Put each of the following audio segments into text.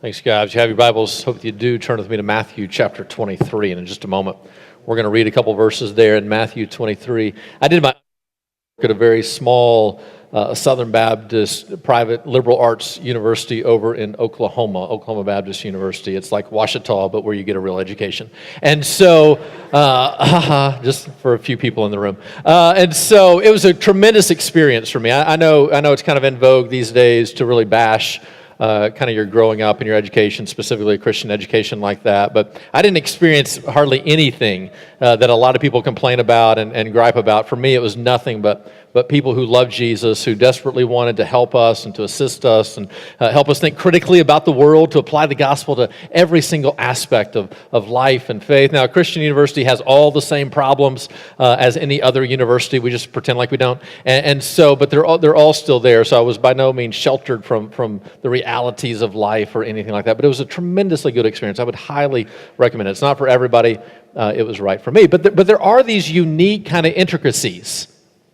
Thanks, guys. You have your Bibles. Hope you do. Turn with me to Matthew chapter 23. And in just a moment, we're going to read a couple verses there in Matthew 23. I did my work at a very small Southern Baptist private liberal arts university over in Oklahoma Baptist University. It's like Ouachita, but where you get a real education. And so, just for a few people in the room. And so it was a tremendous experience for me. I know it's kind of in vogue these days to really bash kind of your growing up and your education, specifically Christian education like that. But I didn't experience hardly anything that a lot of people complain about and gripe about. For me, it was nothing but people who love Jesus, who desperately wanted to help us and to assist us and help us think critically about the world, to apply the gospel to every single aspect of life and faith. Now, a Christian university has all the same problems as any other university. We just pretend like we don't. And so, but they're all still there. So I was by no means sheltered from the realities of life or anything like that. But it was a tremendously good experience. I would highly recommend it. It's not for everybody. It was right for me. But there are these unique kind of intricacies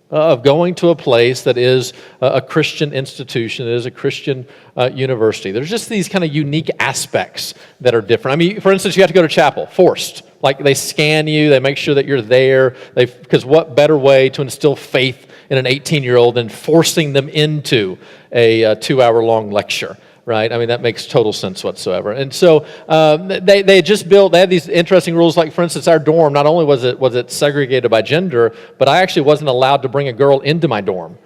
of going to a place that is a Christian institution, that is a Christian university. There's just these kind of unique aspects that are different. I mean, for instance, you have to go to chapel, forced. Like they scan you, they make sure that you're there. Because what better way to instill faith in an 18-year-old than forcing them into a 2-hour-long lecture? Right? I mean, that makes total sense whatsoever. And so they had these interesting rules. Like, for instance, our dorm, not only was it segregated by gender, but I actually wasn't allowed to bring a girl into my dorm,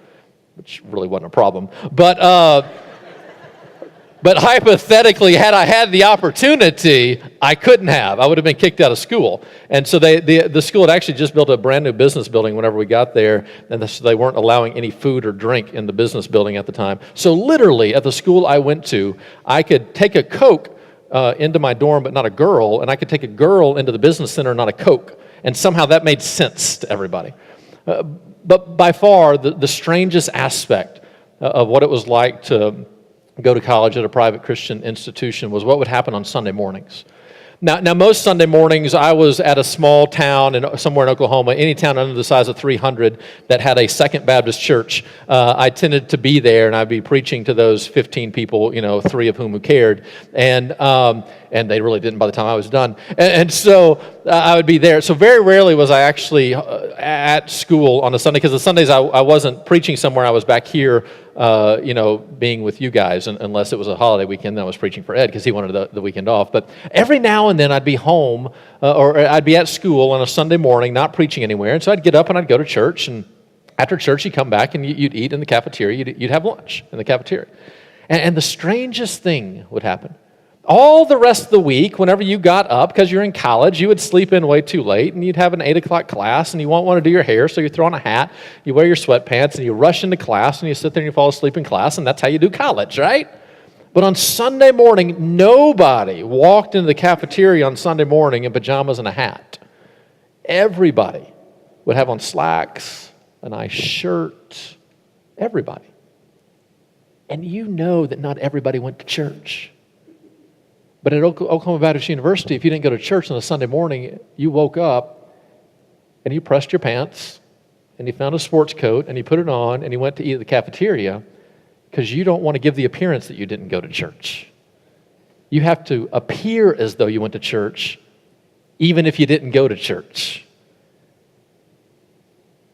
which really wasn't a problem. But hypothetically, had I had the opportunity, I couldn't have. I would have been kicked out of school. And so the school had actually just built a brand new business building whenever we got there, and so they weren't allowing any food or drink in the business building at the time. So literally, at the school I went to, I could take a Coke into my dorm, but not a girl, and I could take a girl into the business center, not a Coke. And somehow that made sense to everybody. But by far, the strangest aspect of what it was like to go to college at a private Christian institution was what would happen on Sunday mornings. Now, most Sunday mornings, I was at a small town somewhere in Oklahoma, any town under the size of 300 that had a Second Baptist church. I tended to be there, and I'd be preaching to those 15 people, 3 of whom who cared, and they really didn't by the time I was done. And so I would be there. So very rarely was I actually at school on a Sunday, because the Sundays I wasn't preaching somewhere. I was back here, being with you guys, unless it was a holiday weekend. Then I was preaching for Ed because he wanted the weekend off. But every now and then I'd be home or I'd be at school on a Sunday morning, not preaching anywhere. And so I'd get up and I'd go to church. And after church, you'd come back and you'd eat in the cafeteria. You'd have lunch in the cafeteria. And the strangest thing would happen. All the rest of the week, whenever you got up, because you're in college, you would sleep in way too late, and you'd have an 8 o'clock class, and you won't want to do your hair, so you throw on a hat, you wear your sweatpants, and you rush into class, and you sit there and you fall asleep in class, and that's how you do college, right? But on Sunday morning, nobody walked into the cafeteria on Sunday morning in pajamas and a hat. Everybody would have on slacks, a nice shirt, everybody. And you know that not everybody went to church. But at Oklahoma Baptist University, if you didn't go to church on a Sunday morning, you woke up and you pressed your pants and you found a sports coat and you put it on and you went to eat at the cafeteria because you don't want to give the appearance that you didn't go to church. You have to appear as though you went to church even if you didn't go to church.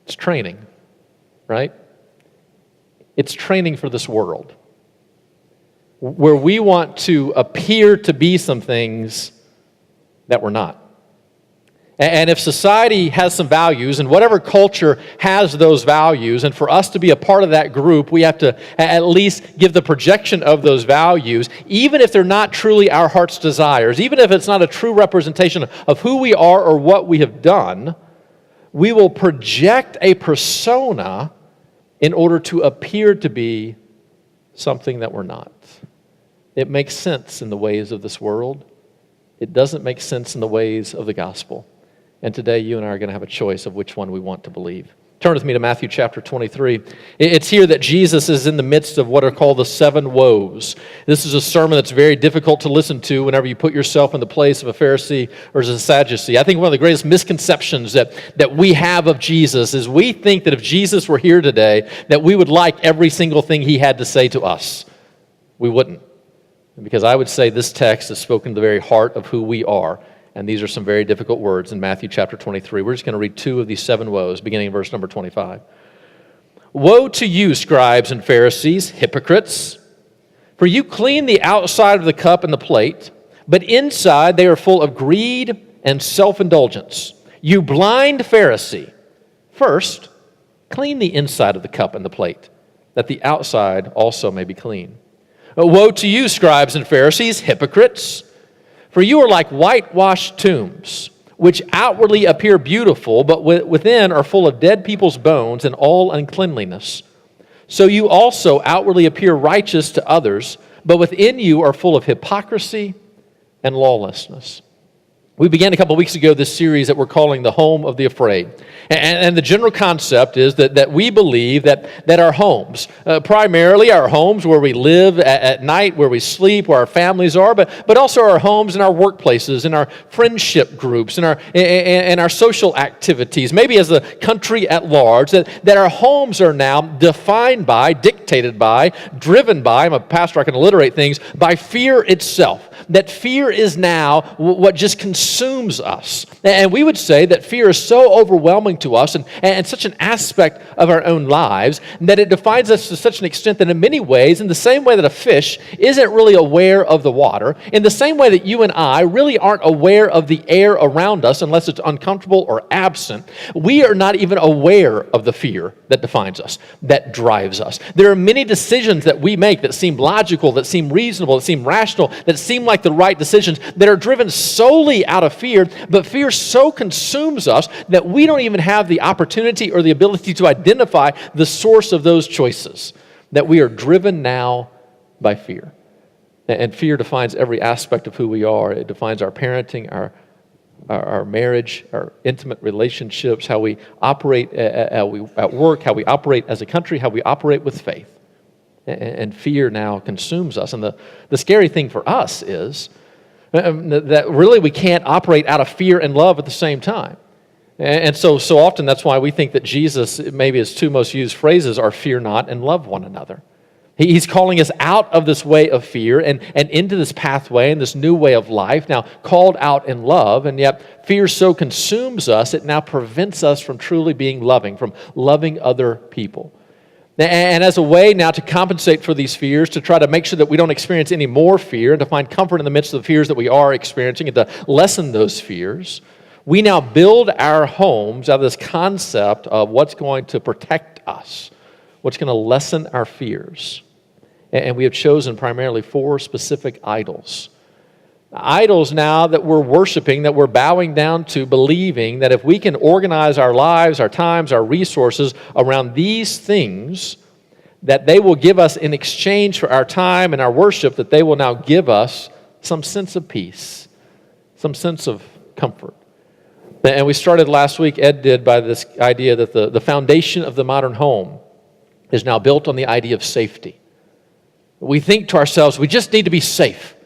It's training, right? It's training for this world, where we want to appear to be some things that we're not. And if society has some values, and whatever culture has those values, and for us to be a part of that group, we have to at least give the projection of those values, even if they're not truly our heart's desires, even if it's not a true representation of who we are or what we have done, we will project a persona in order to appear to be something that we're not. It makes sense in the ways of this world. It doesn't make sense in the ways of the gospel. And today you and I are going to have a choice of which one we want to believe. Turn with me to Matthew chapter 23. It's here that Jesus is in the midst of what are called the 7 woes. This is a sermon that's very difficult to listen to whenever you put yourself in the place of a Pharisee or as a Sadducee. I think one of the greatest misconceptions that we have of Jesus is we think that if Jesus were here today, that we would like every single thing he had to say to us. We wouldn't. Because I would say this text has spoken to the very heart of who we are. And these are some very difficult words in Matthew chapter 23. We're just going to read 2 of these 7 woes, beginning in verse number 25. Woe to you, scribes and Pharisees, hypocrites! For you clean the outside of the cup and the plate, but inside they are full of greed and self-indulgence. You blind Pharisee! First, clean the inside of the cup and the plate, that the outside also may be clean. Woe to you, scribes and Pharisees, hypocrites! For you are like whitewashed tombs, which outwardly appear beautiful, but within are full of dead people's bones and all uncleanliness. So you also outwardly appear righteous to others, but within you are full of hypocrisy and lawlessness. We began a couple of weeks ago this series that we're calling The Home of the Afraid. And the general concept is that we believe that our homes, primarily our homes where we live at night, where we sleep, where our families are, but also our homes and our workplaces and our friendship groups and our social activities, maybe as a country at large, that our homes are now defined by, dictated by, driven by, I'm a pastor, I can alliterate things, by fear itself. That fear is now what just consumes us. And we would say that fear is so overwhelming to us and such an aspect of our own lives that it defines us to such an extent that in many ways, in the same way that a fish isn't really aware of the water, in the same way that you and I really aren't aware of the air around us unless it's uncomfortable or absent, we are not even aware of the fear that defines us, that drives us. There are many decisions that we make that seem logical, that seem reasonable, that seem rational, that seem like the right decisions that are driven solely out of fear, but fear so consumes us that we don't even have the opportunity or the ability to identify the source of those choices, that we are driven now by fear. And fear defines every aspect of who we are. It defines our parenting, our marriage, our intimate relationships, how we operate at work, how we operate as a country, how we operate with faith. And fear now consumes us. And the scary thing for us is that really we can't operate out of fear and love at the same time. And so often that's why we think that Jesus, maybe his 2 most used phrases are fear not and love one another. He's calling us out of this way of fear and into this pathway and this new way of life, now called out in love, and yet fear so consumes us, it now prevents us from truly being loving, from loving other people. And as a way now to compensate for these fears, to try to make sure that we don't experience any more fear and to find comfort in the midst of the fears that we are experiencing and to lessen those fears, we now build our homes out of this concept of what's going to protect us, what's going to lessen our fears. And we have chosen primarily 4 specific idols. Idols now that we're worshiping, that we're bowing down to, believing that if we can organize our lives, our times, our resources around these things, that they will give us in exchange for our time and our worship, that they will now give us some sense of peace, some sense of comfort. And we started last week, Ed did, by this idea that the foundation of the modern home is now built on the idea of safety. We think to ourselves, we just need to be safe.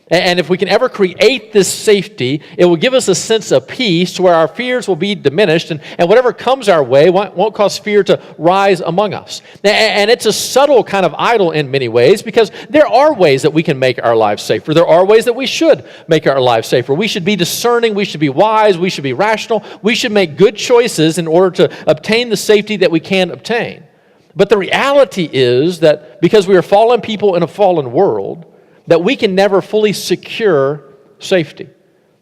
And if we can ever create this safety, it will give us a sense of peace to where our fears will be diminished and whatever comes our way won't cause fear to rise among us. And it's a subtle kind of idol in many ways because there are ways that we can make our lives safer. There are ways that we should make our lives safer. We should be discerning. We should be wise. We should be rational. We should make good choices in order to obtain the safety that we can obtain. But the reality is that because we are fallen people in a fallen world, that we can never fully secure safety.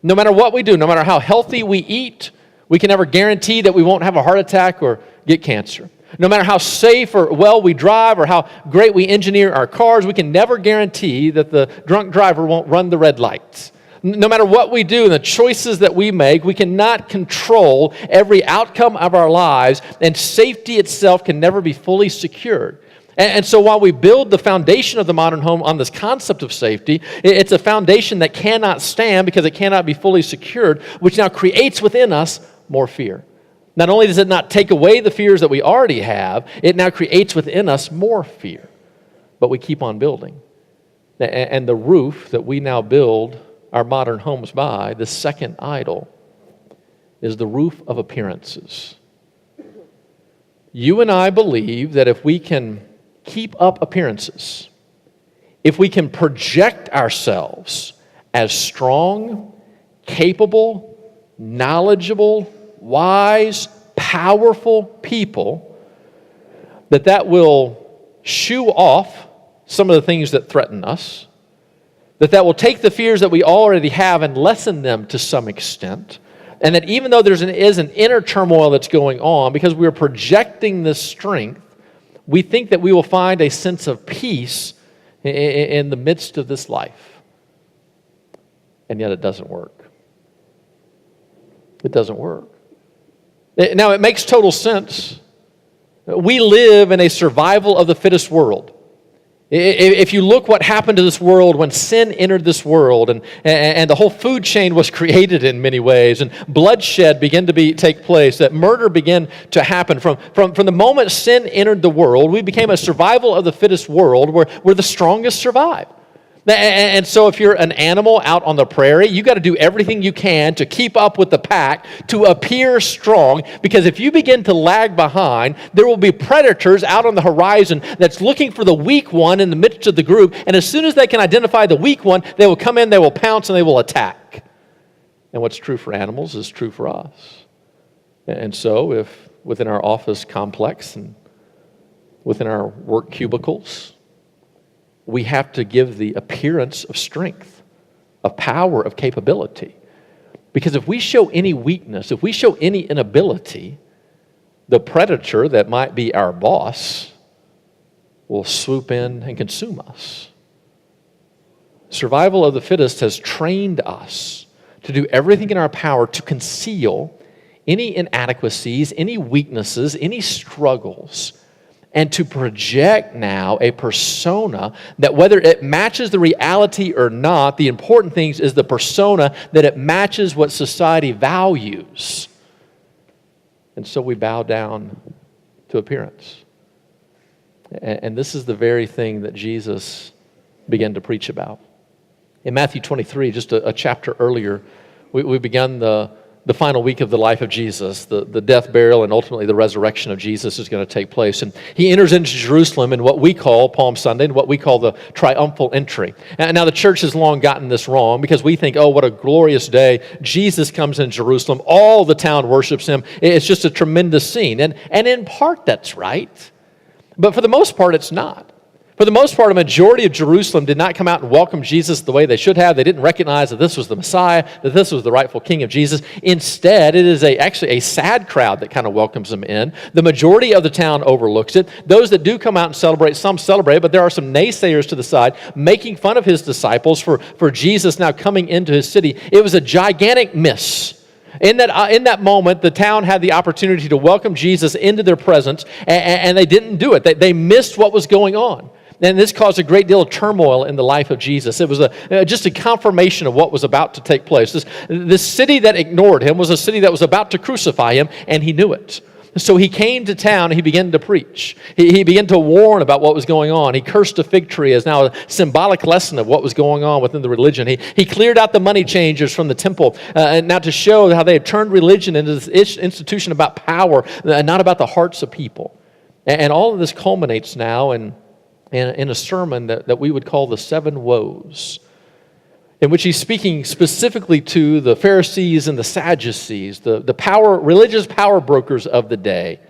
No matter what we do, no matter how healthy we eat, we can never guarantee that we won't have a heart attack or get cancer. No matter how safe or well we drive or how great we engineer our cars, we can never guarantee that the drunk driver won't run the red lights. No matter what we do and the choices that we make, we cannot control every outcome of our lives, and safety itself can never be fully secured. And so while we build the foundation of the modern home on this concept of safety, it's a foundation that cannot stand because it cannot be fully secured, which now creates within us more fear. Not only does it not take away the fears that we already have, it now creates within us more fear. But we keep on building. And the roof that we now build our modern homes by, the second idol, is the roof of appearances. You and I believe that if we can keep up appearances, if we can project ourselves as strong, capable, knowledgeable, wise, powerful people, that will shoo off some of the things that threaten us, that will take the fears that we already have and lessen them to some extent, and that even though there is an inner turmoil that's going on, because we're projecting this strength, we think that we will find a sense of peace in the midst of this life. And yet it doesn't work. It doesn't work. Now, it makes total sense. We live in a survival of the fittest world. If you look what happened to this world when sin entered this world, and the whole food chain was created in many ways, and bloodshed began to take place, that murder began to happen. From the moment sin entered the world, we became a survival of the fittest world where the strongest survive. And so if you're an animal out on the prairie, you got to do everything you can to keep up with the pack, to appear strong, because if you begin to lag behind, there will be predators out on the horizon that's looking for the weak one in the midst of the group, and as soon as they can identify the weak one, they will come in, they will pounce, and they will attack. And what's true for animals is true for us. And so if within our office complex and within our work cubicles, we have to give the appearance of strength, of power, of capability. Because if we show any weakness, if we show any inability, the predator that might be our boss will swoop in and consume us. Survival of the fittest has trained us to do everything in our power to conceal any inadequacies, any weaknesses, any struggles, and to project now a persona that, whether it matches the reality or not, the important thing is the persona, that it matches what society values. And so we bow down to appearance. And this is the very thing that Jesus began to preach about. In Matthew 23, just a chapter earlier, we began the final week of the life of Jesus. The death, burial, and ultimately the resurrection of Jesus is going to take place. And he enters into Jerusalem in what we call Palm Sunday, and what we call the triumphal entry. And now the church has long gotten this wrong, because we think, oh, what a glorious day. Jesus comes in Jerusalem. All the town worships him. It's just a tremendous scene. And in part, that's right. But for the most part, it's not. For the most part, a majority of Jerusalem did not come out and welcome Jesus the way they should have. They didn't recognize that this was the Messiah, that this was the rightful King of Jesus. Instead, it is actually a sad crowd that kind of welcomes him in. The majority of the town overlooks it. Those that do come out and celebrate, some celebrate, but there are some naysayers to the side making fun of his disciples for Jesus now coming into his city. It was a gigantic miss. In that moment, the town had the opportunity to welcome Jesus into their presence, and they didn't do it. They missed what was going on. And this caused a great deal of turmoil in the life of Jesus. It was just a confirmation of what was about to take place. This city that ignored him was a city that was about to crucify him, and he knew it. So he came to town and he began to preach. He began to warn about what was going on. He cursed a fig tree as now a symbolic lesson of what was going on within the religion. He cleared out the money changers from the temple, now to show how they had turned religion into this institution about power, and not about the hearts of people. And all of this culminates now in a sermon that we would call the Seven Woes, in which he's speaking specifically to the Pharisees and the Sadducees, the religious power brokers of the day.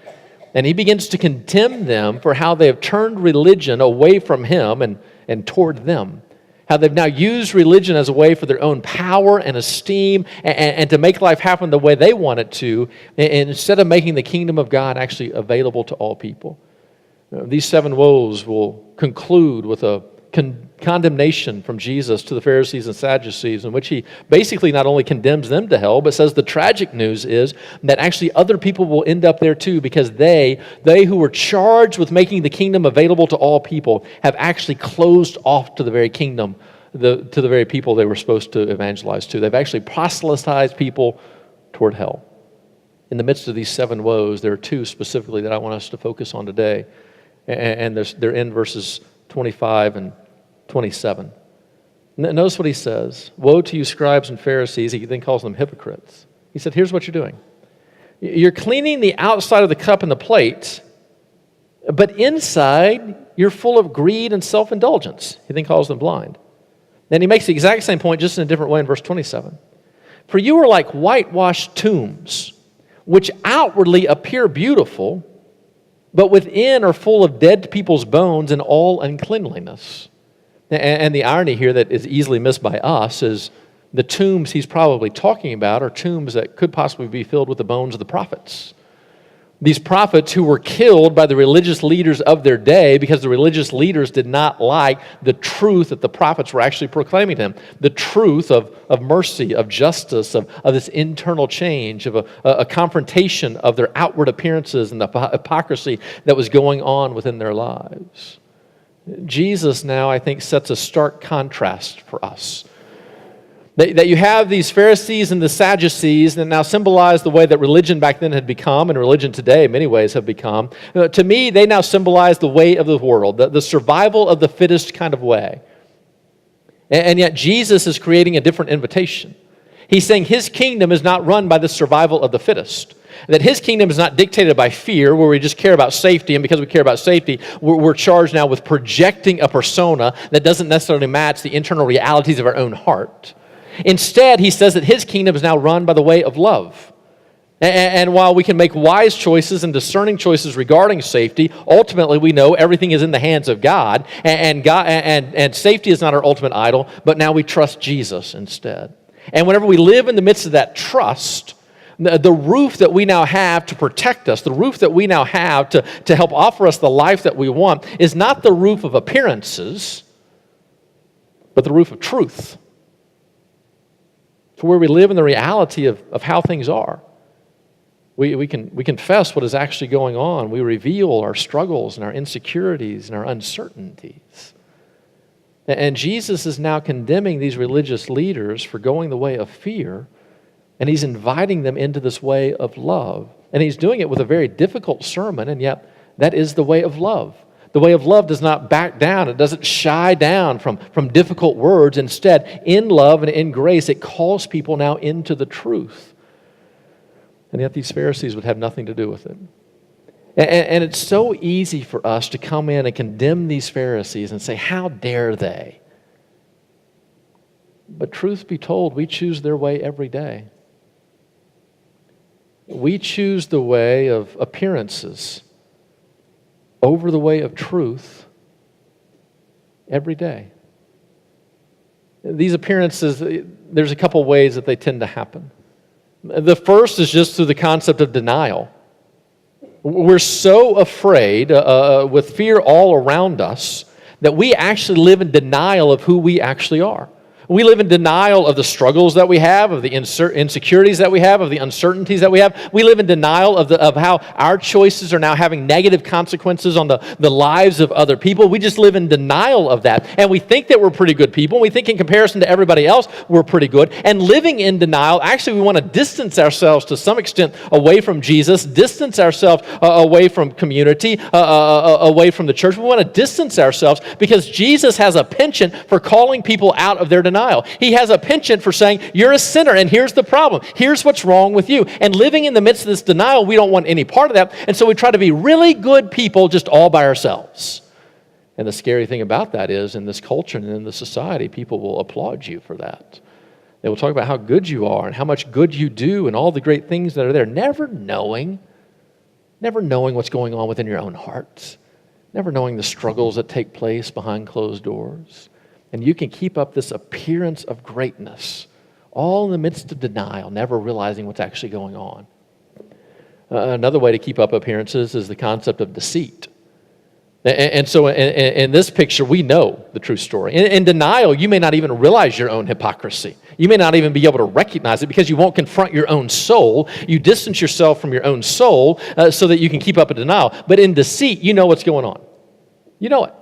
And he begins to condemn them for how they have turned religion away from him and toward them. How they've now used religion as a way for their own power and esteem and to make life happen the way they want it to, instead of making the kingdom of God actually available to all people. These seven woes will conclude with a condemnation from Jesus to the Pharisees and Sadducees, in which he basically not only condemns them to hell, but says the tragic news is that actually other people will end up there too, because they who were charged with making the kingdom available to all people have actually closed off to the very kingdom, to the very people they were supposed to evangelize to. They've actually proselytized people toward hell. In the midst of these seven woes, there are two specifically that I want us to focus on today. And they're in verses 25 and 27. Notice what he says. Woe to you, scribes and Pharisees. He then calls them hypocrites. He said, here's what you're doing. You're cleaning the outside of the cup and the plate, But inside, you're full of greed and self-indulgence. He then calls them blind. Then he makes the exact same point just in a different way in verse 27. For you are like whitewashed tombs, which outwardly appear beautiful, but within are full of dead people's bones and all uncleanliness. And the irony here that is easily missed by us is the tombs he's probably talking about are tombs that could possibly be filled with the bones of the prophets. These prophets who were killed by the religious leaders of their day because the religious leaders did not like the truth that the prophets were actually proclaiming to them. The truth of mercy, of justice, of this internal change, of a confrontation of their outward appearances and the hypocrisy that was going on within their lives. Jesus now, I think, sets a stark contrast for us. That you have these Pharisees and the Sadducees that now symbolize the way that religion back then had become, and religion today in many ways have become. To me, they now symbolize the way of the world, the survival of the fittest kind of way. And yet Jesus is creating a different invitation. He's saying his kingdom is not run by the survival of the fittest. That his kingdom is not dictated by fear, where we just care about safety, and because we care about safety, we're charged now with projecting a persona that doesn't necessarily match the internal realities of our own heart. Instead, he says that his kingdom is now run by the way of love. And while we can make wise choices and discerning choices regarding safety, ultimately we know everything is in the hands of God, and safety is not our ultimate idol, but now we trust Jesus instead. And whenever we live in the midst of that trust, the roof that we now have to protect us, the roof that we now have to help offer us the life that we want, is not the roof of appearances, but the roof of truth. To where we live in the reality of how things are. We confess what is actually going on. We reveal our struggles and our insecurities and our uncertainties. And Jesus is now condemning these religious leaders for going the way of fear, and he's inviting them into this way of love. And he's doing it with a very difficult sermon, and yet that is the way of love. The way of love does not back down. It doesn't shy down from difficult words. Instead, in love and in grace, it calls people now into the truth. And yet these Pharisees would have nothing to do with it. And it's so easy for us to come in and condemn these Pharisees and say, how dare they? But truth be told, we choose their way every day. We choose the way of appearances over the way of truth every day. These appearances, there's a couple ways that they tend to happen. The first is just through the concept of denial. We're so afraid, with fear all around us, that we actually live in denial of who we actually are. We live in denial of the struggles that we have, of the insecurities that we have, of the uncertainties that we have. We live in denial of how our choices are now having negative consequences on the lives of other people. We just live in denial of that. And we think that we're pretty good people. We think in comparison to everybody else, we're pretty good. And living in denial, actually we want to distance ourselves to some extent away from Jesus, distance ourselves away from community, away from the church. We want to distance ourselves because Jesus has a penchant for calling people out of their denial. He has a penchant for saying, you're a sinner, and here's the problem. Here's what's wrong with you. And living in the midst of this denial, we don't want any part of that. And so we try to be really good people just all by ourselves. And the scary thing about that is, in this culture and in the society, people will applaud you for that. They will talk about how good you are and how much good you do and all the great things that are there, never knowing what's going on within your own hearts, never knowing the struggles that take place behind closed doors. And you can keep up this appearance of greatness, all in the midst of denial, never realizing what's actually going on. Another way to keep up appearances is the concept of deceit. And so in this picture, we know the true story. In denial, you may not even realize your own hypocrisy. You may not even be able to recognize it because you won't confront your own soul. You distance yourself from your own soul so that you can keep up a denial. But in deceit, you know what's going on. You know it.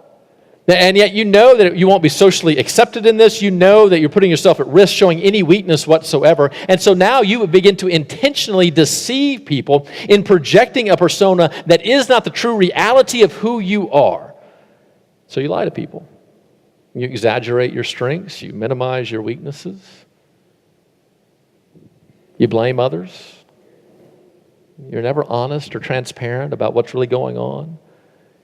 And yet you know that you won't be socially accepted in this. You know that you're putting yourself at risk, showing any weakness whatsoever. And so now you would begin to intentionally deceive people in projecting a persona that is not the true reality of who you are. So you lie to people. You exaggerate your strengths. You minimize your weaknesses. You blame others. You're never honest or transparent about what's really going on.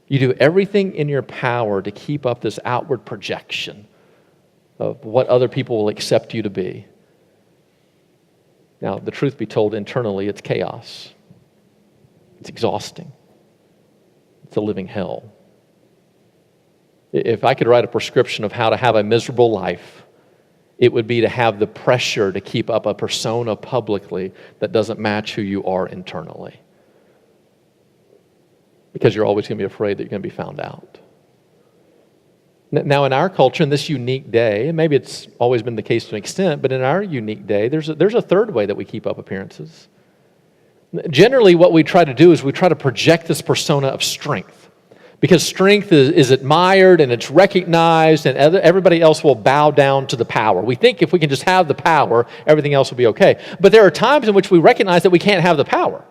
You do everything in your power to keep up this outward projection of what other people will accept you to be. Now, the truth be told, internally, it's chaos. It's exhausting. It's a living hell. If I could write a prescription of how to have a miserable life, it would be to have the pressure to keep up a persona publicly that doesn't match who you are internally. Because you're always going to be afraid that you're going to be found out. Now, in our culture, in this unique day, and maybe it's always been the case to an extent, but in our unique day, there's a third way that we keep up appearances. Generally, what we try to do is we try to project this persona of strength. Because strength is admired and it's recognized, and everybody else will bow down to the power. We think if we can just have the power, everything else will be okay. But there are times in which we recognize that we can't have the power,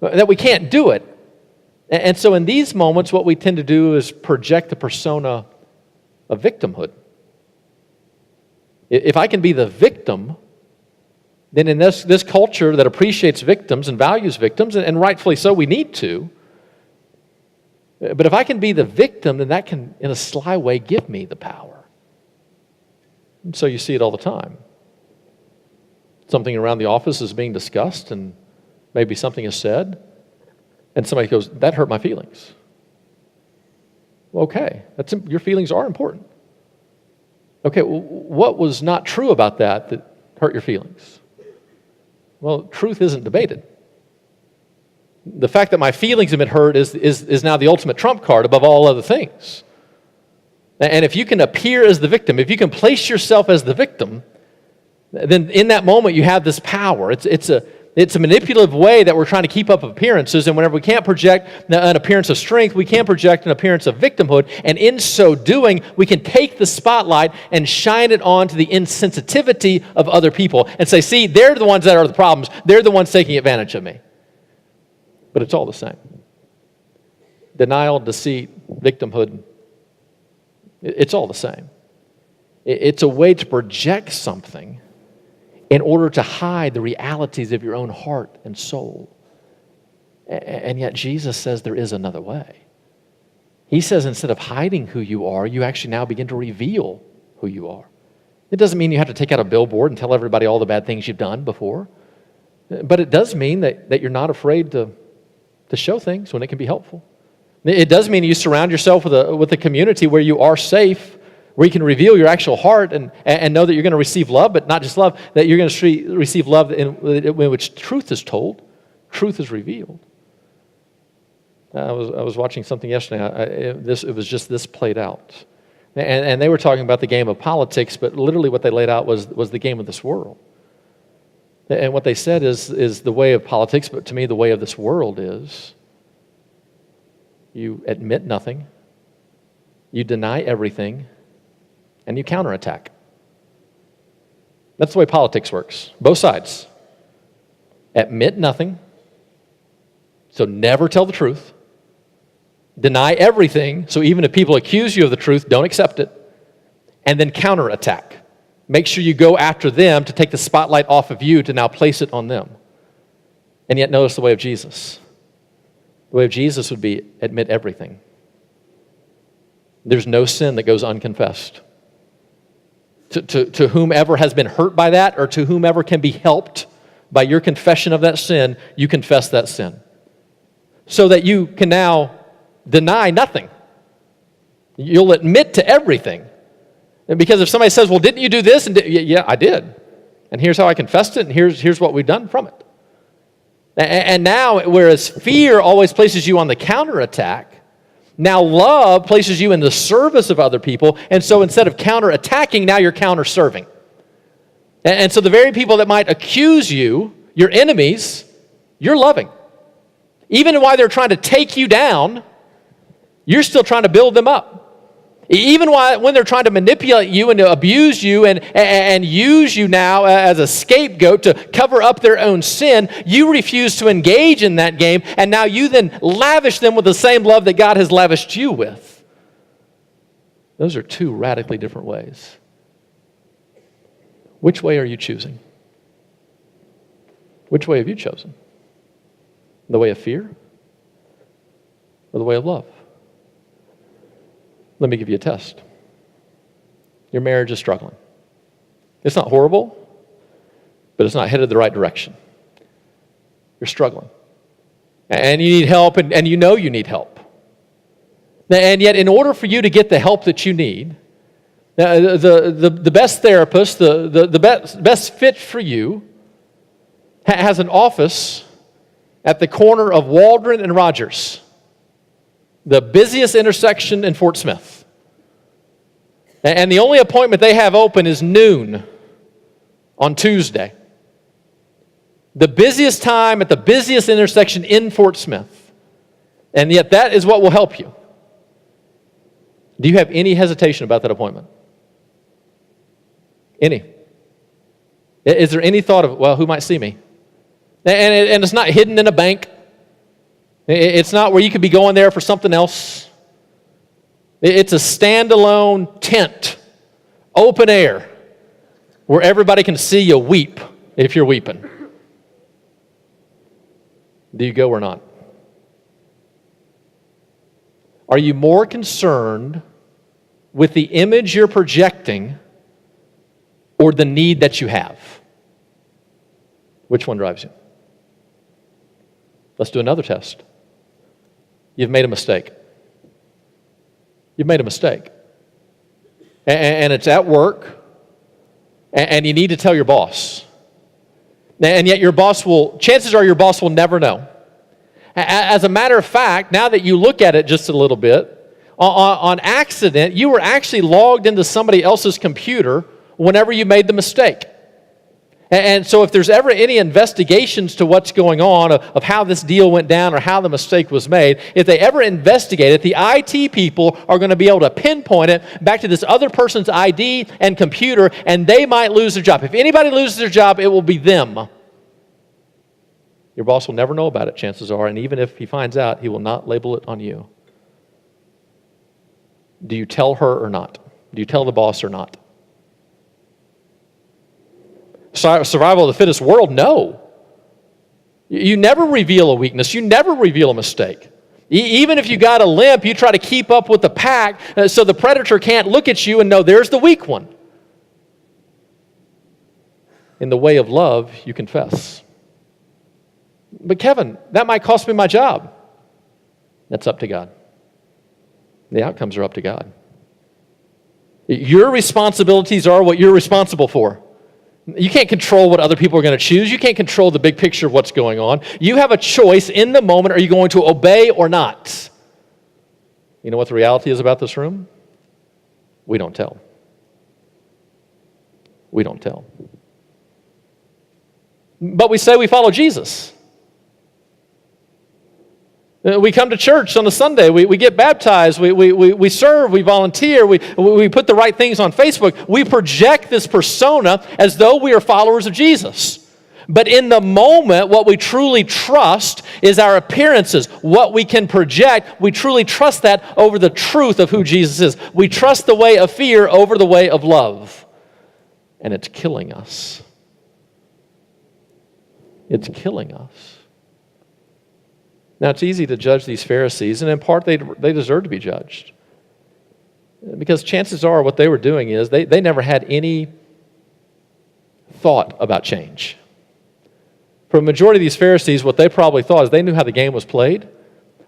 that we can't do it. And so in these moments, what we tend to do is project the persona of victimhood. If I can be the victim, then in this culture that appreciates victims and values victims, and rightfully so, we need to, but if I can be the victim, then that can, in a sly way, give me the power. And so you see it all the time. Something around the office is being discussed, and maybe something is said, and somebody goes, that hurt my feelings. Well, okay, your feelings are important. Okay, what was not true about that hurt your feelings? Well, truth isn't debated. The fact that my feelings have been hurt is now the ultimate trump card above all other things. And if you can appear as the victim, if you can place yourself as the victim, then in that moment you have this power. It's a manipulative way that we're trying to keep up appearances, and whenever we can't project an appearance of strength, we can project an appearance of victimhood, and in so doing, we can take the spotlight and shine it on to the insensitivity of other people and say, see, they're the ones that are the problems. They're the ones taking advantage of me. But it's all the same. Denial, deceit, victimhood, it's all the same. It's a way to project something in order to hide the realities of your own heart and soul. And yet Jesus says there is another way. He says instead of hiding who you are, you actually now begin to reveal who you are. It doesn't mean you have to take out a billboard and tell everybody all the bad things you've done before. But it does mean that you're not afraid to show things when it can be helpful. It does mean you surround yourself with a community where you are safe, where you can reveal your actual heart and know that you're going to receive love, but not just love, that you're going to receive love in which truth is told, truth is revealed. I was watching something yesterday. It was just this played out. And they were talking about the game of politics, but literally what they laid out was the game of this world. And what they said is the way of politics, but to me the way of this world is you admit nothing, you deny everything, and you counterattack. That's the way politics works. Both sides. Admit nothing, so never tell the truth. Deny everything, so even if people accuse you of the truth, don't accept it. And then counterattack. Make sure you go after them to take the spotlight off of you to now place it on them. And yet notice the way of Jesus. The way of Jesus would be admit everything. There's no sin that goes unconfessed. To whomever has been hurt by that, or to whomever can be helped by your confession of that sin, you confess that sin. So that you can now deny nothing. You'll admit to everything. And because if somebody says, well, didn't you do this? And yeah, I did. And here's how I confessed it, and here's what we've done from it. And now, whereas fear always places you on the counterattack, now love places you in the service of other people, and so instead of counterattacking, now you're counter-serving. And so the very people that might accuse you, your enemies, you're loving. Even while they're trying to take you down, you're still trying to build them up. Even when they're trying to manipulate you and to abuse you and use you now as a scapegoat to cover up their own sin, you refuse to engage in that game, and now you then lavish them with the same love that God has lavished you with. Those are two radically different ways. Which way are you choosing? Which way have you chosen? The way of fear or the way of love? Let me give you a test. Your marriage is struggling. It's not horrible, but it's not headed the right direction. You're struggling. And you need help, and you know you need help. And yet, in order for you to get the help that you need, the best therapist, the best fit for you, has an office at the corner of Waldron and Rogers, the busiest intersection in Fort Smith. And the only appointment they have open is noon on Tuesday. The busiest time at the busiest intersection in Fort Smith. And yet that is what will help you. Do you have any hesitation about that appointment? Any? Is there any thought of, well, who might see me? And it's not hidden in a bank. It's not where you could be going there for something else. It's a standalone tent, open air, where everybody can see you weep if you're weeping. Do you go or not? Are you more concerned with the image you're projecting or the need that you have? Which one drives you? Let's do another test. You've made a mistake. You've made a mistake. And it's at work, and you need to tell your boss. And yet chances are your boss will never know. As a matter of fact, now that you look at it just a little bit, on accident, you were actually logged into somebody else's computer whenever you made the mistake. And so if there's ever any investigations to what's going on, of how this deal went down or how the mistake was made, if they ever investigate it, the IT people are going to be able to pinpoint it back to this other person's ID and computer, and they might lose their job. If anybody loses their job, it will be them. Your boss will never know about it, chances are, and even if he finds out, he will not label it on you. Do you tell her or not? Do you tell the boss or not? Survival of the fittest world? No. You never reveal a weakness. You never reveal a mistake. Even if you got a limp, you try to keep up with the pack so the predator can't look at you and know there's the weak one. In the way of love, you confess. But Kevin, that might cost me my job. That's up to God. The outcomes are up to God. Your responsibilities are what you're responsible for. You can't control what other people are going to choose. You can't control the big picture of what's going on. You have a choice in the moment. Are you going to obey or not? You know what the reality is about this room? We don't tell. We don't tell. But we say we follow Jesus. We come to church on a Sunday. We get baptized. We serve. We volunteer. We put the right things on Facebook. We project this persona as though we are followers of Jesus. But in the moment, what we truly trust is our appearances, what we can project. We truly trust that over the truth of who Jesus is. We trust the way of fear over the way of love. And it's killing us. It's killing us. Now, it's easy to judge these Pharisees, and in part, they deserve to be judged. Because chances are what they were doing is they never had any thought about change. For a majority of these Pharisees, what they probably thought is they knew how the game was played.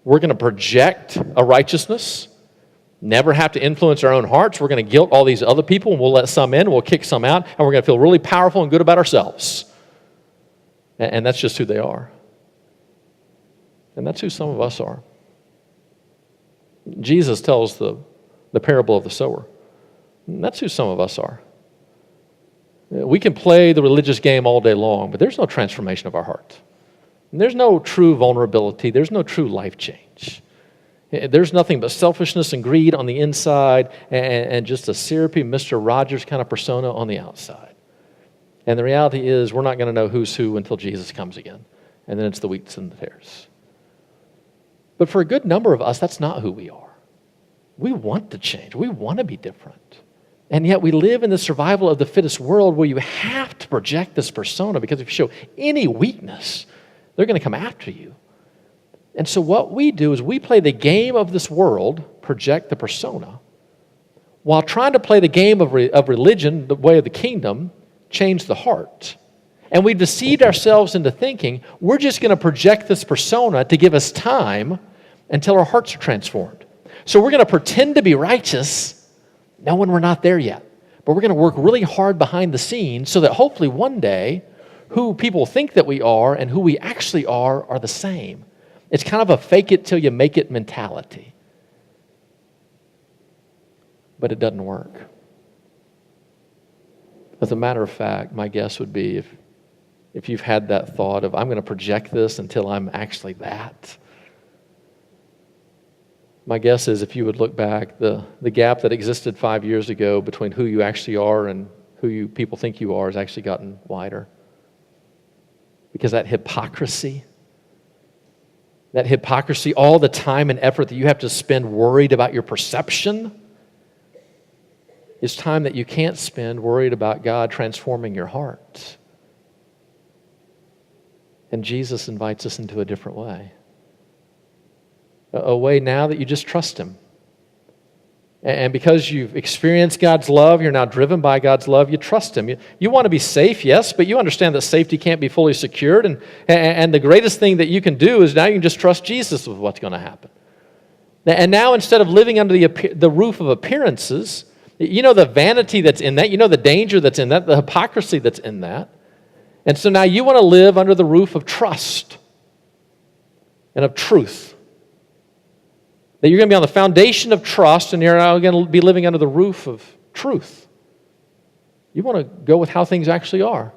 We're going to project a righteousness, never have to influence our own hearts. We're going to guilt all these other people, and we'll let some in, we'll kick some out, and we're going to feel really powerful and good about ourselves. And that's just who they are. And that's who some of us are. Jesus tells the parable of the sower. And that's who some of us are. We can play the religious game all day long, but there's no transformation of our heart. And there's no true vulnerability. There's no true life change. There's nothing but selfishness and greed on the inside and just a syrupy Mr. Rogers kind of persona on the outside. And the reality is we're not going to know who's who until Jesus comes again. And then it's the wheats and the tares. But for a good number of us, that's not who we are. We want to change. We want to be different. And yet we live in the survival of the fittest world where you have to project this persona, because if you show any weakness, they're going to come after you. And so what we do is we play the game of this world, project the persona, while trying to play the game of religion, the way of the kingdom, change the heart. And we've deceived ourselves into thinking we're just going to project this persona to give us time until our hearts are transformed. So we're going to pretend to be righteous, knowing we're not there yet. But we're going to work really hard behind the scenes so that hopefully one day who people think that we are and who we actually are the same. It's kind of a fake it till you make it mentality. But it doesn't work. As a matter of fact, my guess would be if you've had that thought of, I'm going to project this until I'm actually that. My guess is if you would look back, the gap that existed 5 years ago between who you actually are and who people think you are has actually gotten wider. Because that hypocrisy, all the time and effort that you have to spend worried about your perception, is time that you can't spend worried about God transforming your heart. And Jesus invites us into a different way. A way now that you just trust Him. And because you've experienced God's love, you're now driven by God's love, you trust Him. You want to be safe, yes, but you understand that safety can't be fully secured. And the greatest thing that you can do is now you can just trust Jesus with what's going to happen. And now instead of living under the roof of appearances, you know the vanity that's in that, you know the danger that's in that, the hypocrisy that's in that. And so now you want to live under the roof of trust and of truth. That you're going to be on the foundation of trust and you're now going to be living under the roof of truth. You want to go with how things actually are.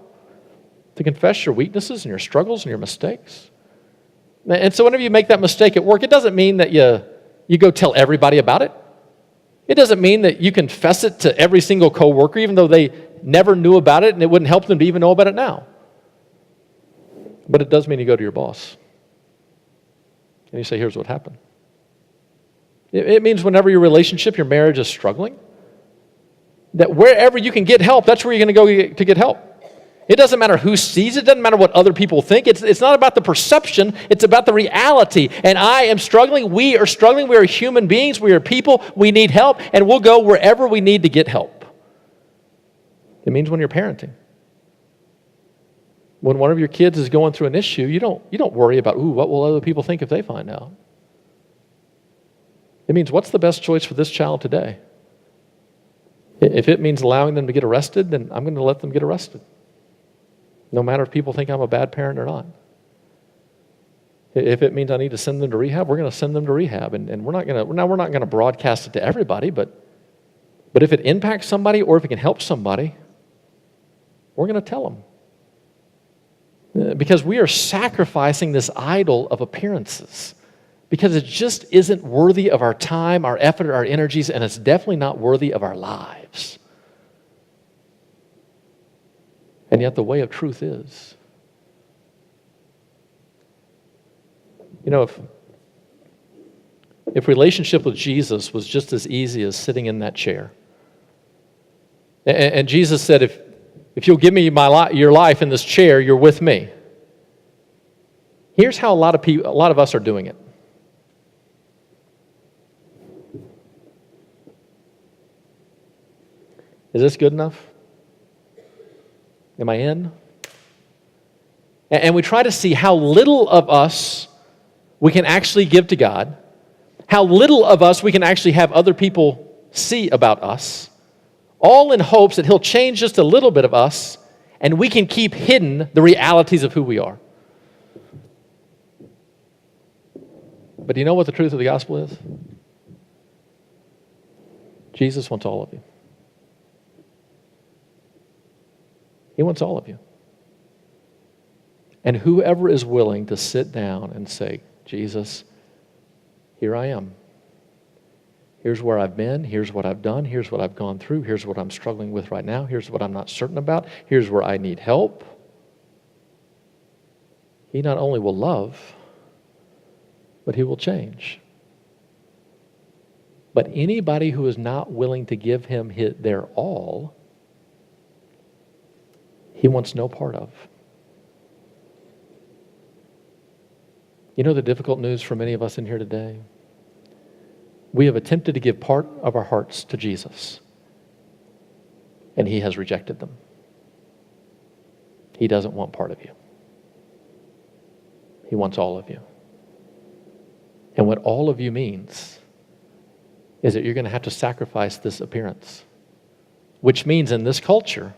To confess your weaknesses and your struggles and your mistakes. And so whenever you make that mistake at work, it doesn't mean that you go tell everybody about it. It doesn't mean that you confess it to every single coworker, even though they never knew about it and it wouldn't help them to even know about it now. But it does mean you go to your boss. And you say, here's what happened. It means whenever your relationship, your marriage is struggling, that wherever you can get help, that's where you're going to go to get help. It doesn't matter who sees it. It doesn't matter what other people think. It's not about the perception. It's about the reality. And I am struggling. We are struggling. We are human beings. We are people. We need help. And we'll go wherever we need to get help. It means when you're parenting. When one of your kids is going through an issue, you don't worry about, what will other people think if they find out? It means what's the best choice for this child today? If it means allowing them to get arrested, then I'm going to let them get arrested. No matter if people think I'm a bad parent or not. If it means I need to send them to rehab, we're going to send them to rehab. And we're not going to broadcast it to everybody, but if it impacts somebody or if it can help somebody, we're going to tell them. Because we are sacrificing this idol of appearances. Because it just isn't worthy of our time, our effort, our energies, and it's definitely not worthy of our lives. And yet the way of truth is. You know, if relationship with Jesus was just as easy as sitting in that chair, and Jesus said, if you'll give me your life in this chair, you're with me. Here's how a lot of us are doing it. Is this good enough? Am I in? And we try to see how little of us we can actually give to God, how little of us we can actually have other people see about us, all in hopes that He'll change just a little bit of us and we can keep hidden the realities of who we are. But do you know what the truth of the gospel is? Jesus wants all of you. He wants all of you. And whoever is willing to sit down and say, Jesus, here I am. Here's where I've been. Here's what I've done. Here's what I've gone through. Here's what I'm struggling with right now. Here's what I'm not certain about. Here's where I need help. He not only will love, but He will change. But anybody who is not willing to give Him their all, He wants no part of. You know the difficult news for many of us in here today? We have attempted to give part of our hearts to Jesus. And he has rejected them. He doesn't want part of you. He wants all of you. And what all of you means is that you're going to have to sacrifice this appearance, which means in this culture,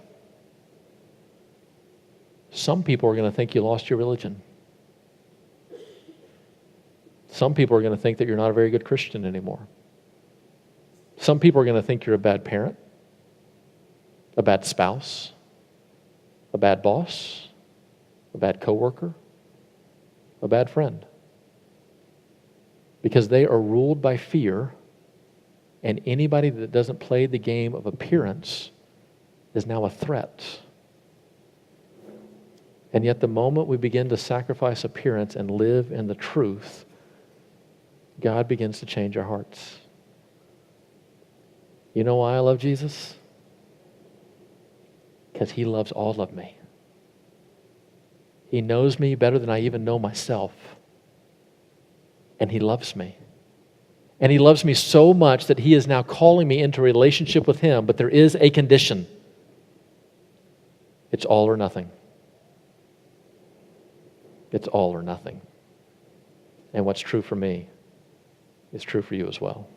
some people are going to think you lost your religion. Some people are going to think that you're not a very good Christian anymore. Some people are going to think you're a bad parent, a bad spouse, a bad boss, a bad coworker, a bad friend. Because they are ruled by fear, and anybody that doesn't play the game of appearance is now a threat. And yet the moment we begin to sacrifice appearance and live in the truth, God begins to change our hearts. You know why I love Jesus? Because he loves all of me. He knows me better than I even know myself. And he loves me. And he loves me so much that he is now calling me into a relationship with him, but there is a condition. It's all or nothing. It's all or nothing. And what's true for me is true for you as well.